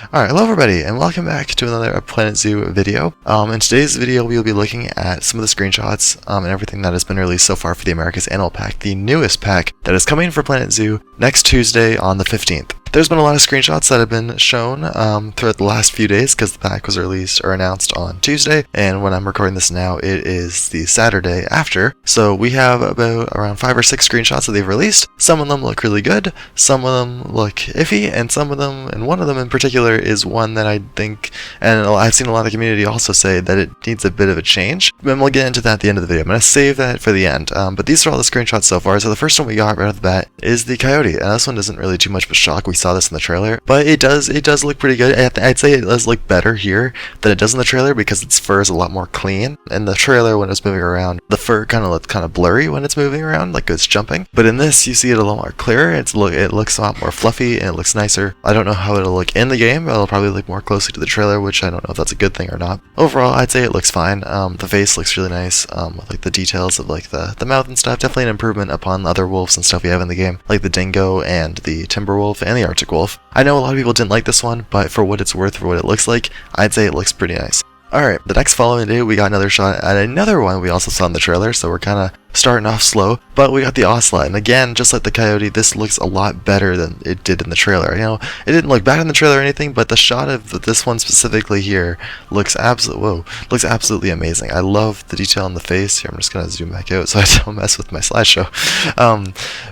Alright, hello everybody, and welcome back to another Planet Zoo video. In today's video, we will be looking at some of the screenshots and everything that has been released so far for the America's Animal Pack, the newest pack that is coming for Planet Zoo next Tuesday on the 15th. There's been a lot of screenshots that have been shown throughout the last few days because the pack was released or announced on Tuesday, and when I'm recording this now, it is the Saturday after. So we have about around 5 or 6 screenshots that they've released. Some of them look really good, some of them look iffy, and some of them, and one of them in particular, is one that I think, and I've seen a lot of the community also say that it needs a bit of a change. And we'll get into that at the end of the video. I'm going to save that for the end. But these are all the screenshots so far. So the first one we got right off the bat is the coyote, and this one isn't really too much of a shock. We saw this in the trailer, but it does look pretty good. I'd say it does look better here than it does in the trailer because its fur is a lot more clean. In the trailer, when it's moving around, the fur kind of looks kind of blurry when it's moving around, like it's jumping. But in this, you see it a little more clear. It looks a lot more fluffy and it looks nicer. I don't know how it'll look in the game. It'll probably look more closely to the trailer, which I don't know if that's a good thing or not. Overall, I'd say it looks fine. The face looks really nice, with like the details of like the mouth and stuff. Definitely an improvement upon the other wolves and stuff we have in the game, like the dingo and the timber wolf and the Arctic wolf. I know a lot of people didn't like this one, but for what it's worth, for what it looks like, I'd say it looks pretty nice. Alright, the next following day, we got another shot at another one we also saw in the trailer, so we're kind of starting off slow, but we got the ocelot, and again, just like the coyote, this looks a lot better than it did in the trailer. You know, it didn't look bad in the trailer or anything, but the shot of this one specifically here looks absolutely amazing. I love the detail in the face. Here, I'm just gonna zoom back out so I don't mess with my slideshow.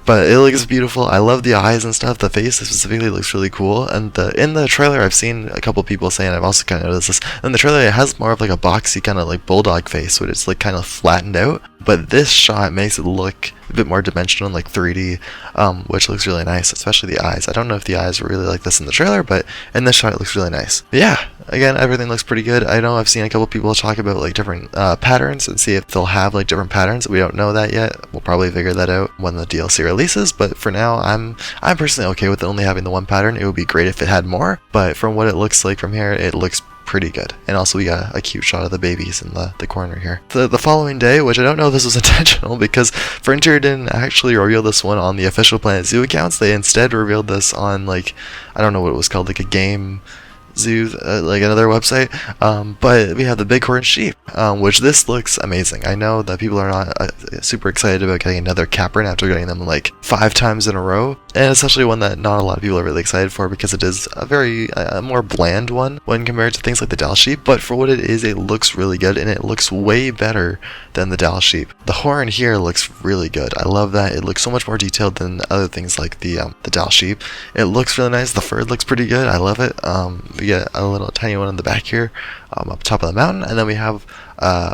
But it looks beautiful. I love the eyes and stuff. The face specifically looks really cool, and in the trailer, I've seen a couple people saying, I've also kind of noticed this, in the trailer it has more of like a boxy kind of like bulldog face, where it's like kind of flattened out, but this shot makes it look a bit more dimensional, like 3D, which looks really nice, especially the eyes. I don't know if the eyes were really like this in the trailer, but in this shot it looks really nice. But yeah, again, everything looks pretty good. I know I've seen a couple people talk about like different patterns and see if they'll have like different patterns. We don't know that yet. We'll probably figure that out when the DLC releases, but for now, I'm personally okay with it only having the one pattern. It would be great if it had more, but from what it looks like from here, it looks pretty good. And also we got a cute shot of the babies in the corner here. The following day, which I don't know if this was intentional because Frontier didn't actually reveal this one on the official Planet Zoo accounts. They instead revealed this on like, I don't know what it was called, like a game zoo, like another website, but we have the bighorn sheep, which this looks amazing. I know that people are not super excited about getting another capron after getting them like 5 times in a row, and especially one that not a lot of people are really excited for because it is a more bland one when compared to things like the Dall sheep, but for what it is, it looks really good, and it looks way better than the Dall sheep. The horn here looks really good. I love that. It looks so much more detailed than other things like the Dall sheep. It looks really nice. The fur looks pretty good. I love it. We get a little tiny one in the back here, up top of the mountain, and then we have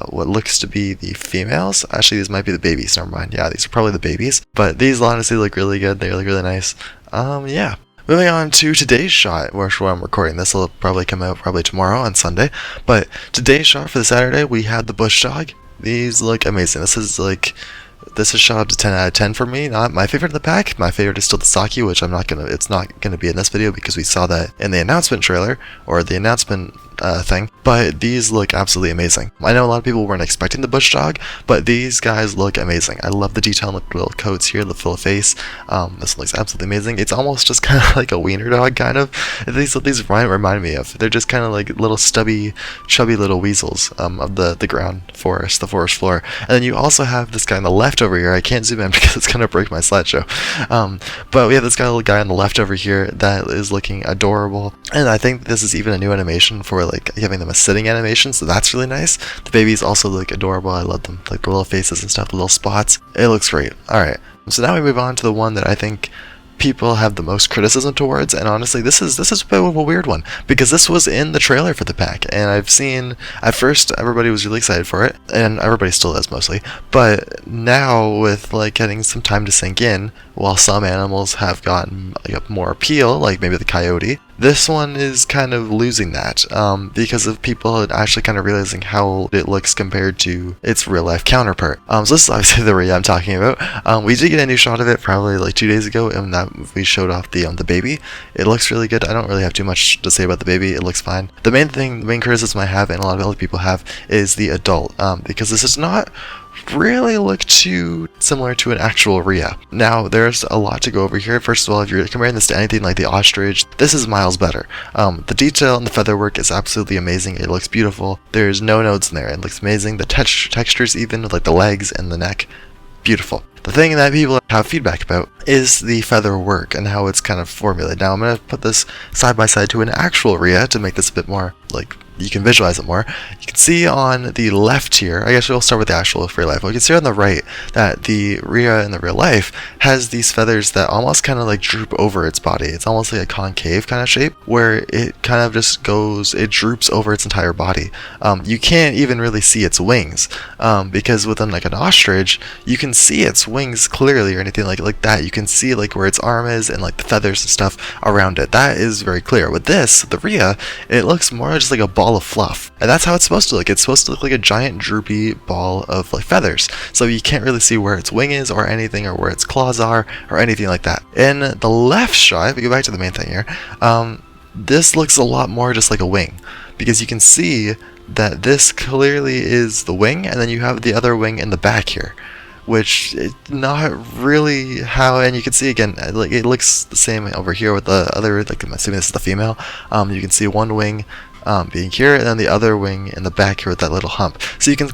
what looks to be the females. Actually, these might be the babies. Never mind. Yeah, these are probably the babies, but these honestly look really good. They look really nice. Yeah. Moving on to today's shot, where I'm recording this, will probably come out probably tomorrow on Sunday, but today's shot for the Saturday, we had the bush dog. These look amazing. This is shot up to 10 out of 10 for me. Not my favorite in the pack. My favorite is still the Saki, which it's not gonna be in this video because we saw that in the announcement trailer, or the announcement thing, but these look absolutely amazing. I know a lot of people weren't expecting the bush dog, but these guys look amazing. I love the detail in the little coats here, the full face. This looks absolutely amazing. It's almost just kind of like a wiener dog, kind of. These remind me of. They're just kind of like little stubby, chubby little weasels of the ground forest, the forest floor. And then you also have this guy on the left over here. I can't zoom in because it's gonna break my slideshow. But we have this little guy on the left over here that is looking adorable, and I think this is even a new animation for like giving them a sitting animation, so that's really nice. The babies also look adorable. I love them, like the little faces and stuff, the little spots. It looks great. Alright, so now we move on to the one that I think people have the most criticism towards, and honestly this is a bit of a weird one because this was in the trailer for the pack, and I've seen at first everybody was really excited for it, and everybody still is mostly, but now with like getting some time to sink in, while some animals have gotten like more appeal, like maybe the coyote, this one is kind of losing that because of people actually kind of realizing how it looks compared to its real life counterpart. So this is obviously the Rhea I'm talking about. We did get a new shot of it probably like 2 days ago, and that we showed off the baby. It looks really good. I don't really have too much to say about the baby. It looks fine. The main criticism I have, and a lot of other people have, is the adult, because this is not really look too similar to an actual Rhea. Now, there's a lot to go over here. First of all, if you're comparing this to anything like the ostrich, this is miles better. The detail and the feather work is absolutely amazing. It looks beautiful. There's no nodes in there. It looks amazing. The textures, even like the legs and the neck, beautiful. The thing that people have feedback about is the feather work and how it's kind of formulated. Now, I'm going to put this side by side to an actual Rhea to make this a bit more, like, you can visualize it more. You can see on the left here, I guess we'll start with the actual real life. You can see on the right that the Rhea in the real life has these feathers that almost kind of like droop over its body. It's almost like a concave kind of shape where it kind of just goes, it droops over its entire body. You can't even really see its wings because within like an ostrich, you can see its wings clearly or anything like that. You can see like where its arm is and like the feathers and stuff around it. That is very clear. With this, the Rhea, it looks more just like a ball of fluff, and that's how it's supposed to look. It's supposed to look like a giant droopy ball of like feathers, so you can't really see where its wing is or anything, or where its claws are or anything like that. In the left shot, if we go back to the main thing here, this looks a lot more just like a wing, because you can see that this clearly is the wing, and then you have the other wing in the back here, which is not really how, and you can see again, like it looks the same over here with the other, like I'm assuming this is the female. You can see one wing being here, and then the other wing in the back here with that little hump. So you can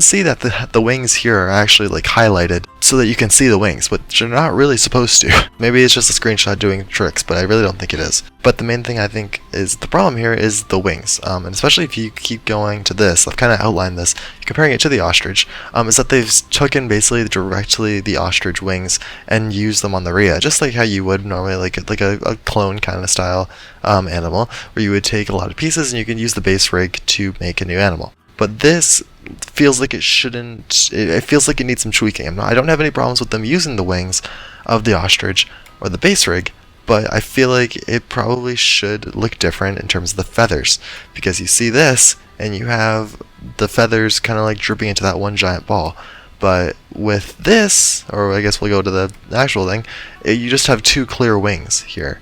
see that the wings here are actually like highlighted so that you can see the wings, but you're not really supposed to. Maybe it's just a screenshot doing tricks, but I really don't think it is. But the main thing I think is the problem here is the wings, and especially if you keep going to this, I've kind of outlined this, comparing it to the ostrich, is that they've taken basically directly the ostrich wings and used them on the Rhea, just like how you would normally like a clone kind of style animal, where you would take a lot of pieces and you can use the base rig to make a new animal. But this feels like it shouldn't, it feels like it needs some tweaking. I don't have any problems with them using the wings of the ostrich or the base rig, but I feel like it probably should look different in terms of the feathers, because you see this and you have the feathers kind of like dripping into that one giant ball. But with this, or I guess we'll go to the actual thing, you just have two clear wings here.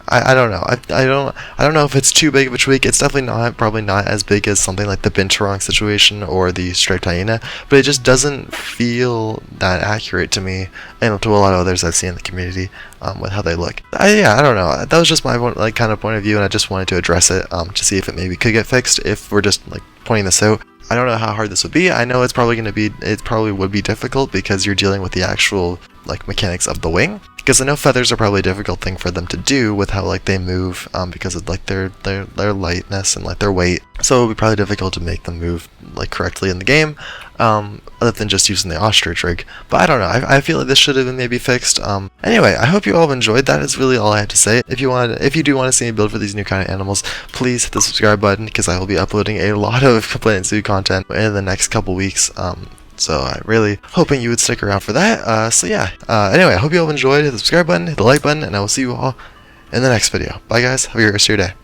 I don't know. I don't know if it's too big of a tweak. It's definitely not, probably not as big as something like the Binturong situation or the striped hyena, but it just doesn't feel that accurate to me and to a lot of others I've seen in the community with how they look. Yeah, I don't know. That was just my kind of point of view, and I just wanted to address it to see if it maybe could get fixed if we're just like pointing this out. I don't know how hard this would be. I know it's probably going to be, it probably would be difficult because you're dealing with the actual like mechanics of the wing. Because I know feathers are probably a difficult thing for them to do with how like they move because of like their lightness and like their weight. So it would be probably difficult to make them move like correctly in the game, other than just using the ostrich rig. But I don't know. I feel like this should have been maybe fixed. Anyway, I hope you all have enjoyed. That is really all I have to say. If you do want to see me build for these new kind of animals, please hit the subscribe button, because I will be uploading a lot of Planet Zoo content in the next couple weeks. So I'm really hoping you would stick around for that. So yeah, anyway, I hope you all enjoyed. Hit the subscribe button, hit the like button, and I will see you all in the next video. Bye guys, have a great rest of your day.